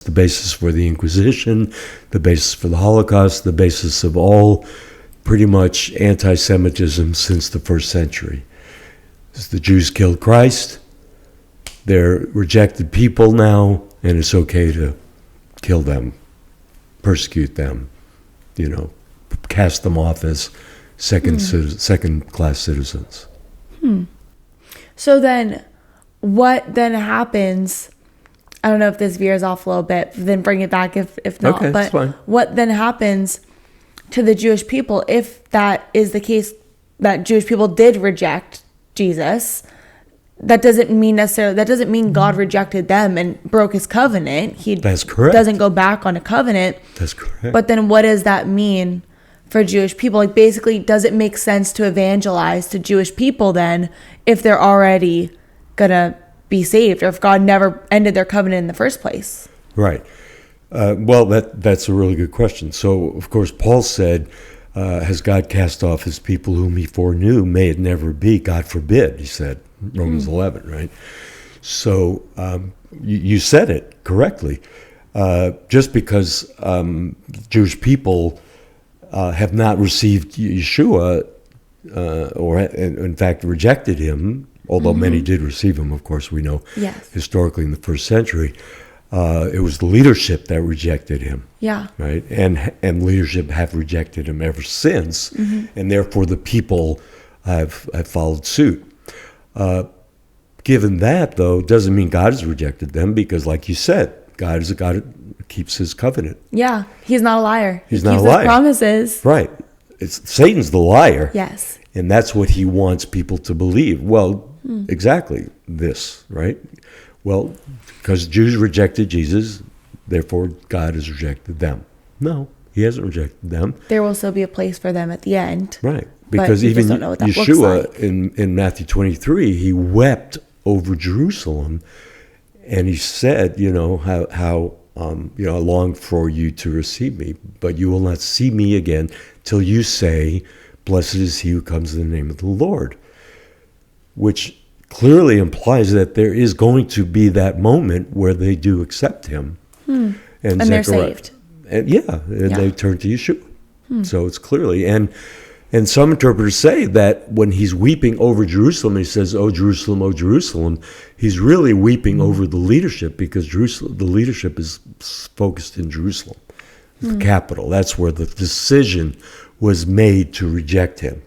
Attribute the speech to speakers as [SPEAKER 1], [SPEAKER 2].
[SPEAKER 1] the basis for the Inquisition, the basis for the Holocaust, the basis of all pretty much anti-Semitism since the first century. The Jews killed Christ. They're rejected people now, and it's okay to kill them, persecute them, cast them off as second-class citizens.
[SPEAKER 2] So then, what then happens? I don't know if this veers off a little bit, then bring it back if not.
[SPEAKER 1] Okay, that's fine.
[SPEAKER 2] What then happens to the Jewish people if that is the case, that Jewish people did reject Jesus? That doesn't mean God rejected them and broke his covenant.
[SPEAKER 1] That's correct.
[SPEAKER 2] Doesn't go back on a covenant.
[SPEAKER 1] That's correct.
[SPEAKER 2] But then what does that mean for Jewish people? Like, basically, does it make sense to evangelize to Jewish people then if they're already gonna be saved, or if God never ended their covenant in the first place?
[SPEAKER 1] Right. Well, that's a really good question. So, of course, Paul said, has God cast off his people whom he foreknew? May it never be. God forbid, he said. Romans 11, right? So you said it correctly. Just because Jewish people have not received Yeshua, or in fact rejected him, although many did receive him, of course, we know,
[SPEAKER 2] Yes.
[SPEAKER 1] historically in the first century, it was the leadership that rejected him.
[SPEAKER 2] Yeah.
[SPEAKER 1] Right? And leadership have rejected him ever since, and therefore the people have followed suit. Given that, though, doesn't mean God has rejected them, because, like you said, God is a God who keeps his covenant.
[SPEAKER 2] Yeah, he's not a liar.
[SPEAKER 1] He's
[SPEAKER 2] he
[SPEAKER 1] not
[SPEAKER 2] keeps
[SPEAKER 1] a liar.
[SPEAKER 2] his promises.
[SPEAKER 1] Right. Satan's the liar.
[SPEAKER 2] Yes.
[SPEAKER 1] And that's what he wants people to believe. Well, exactly this, right? Well, because Jews rejected Jesus, therefore God has rejected them. No, he hasn't rejected them.
[SPEAKER 2] There will still be a place for them at the end.
[SPEAKER 1] Right. Because even Yeshua in Matthew 23, he wept over Jerusalem, and he said, how I long for you to receive me, but you will not see me again till you say, blessed is he who comes in the name of the Lord, which clearly implies that there is going to be that moment where they do accept him. And
[SPEAKER 2] they're saved.
[SPEAKER 1] And they turn to Yeshua. So it's clearly, and some interpreters say that when he's weeping over Jerusalem, he says, "O Jerusalem," he's really weeping over the leadership, because the leadership is focused in Jerusalem, the capital. That's where the decision was made to reject him.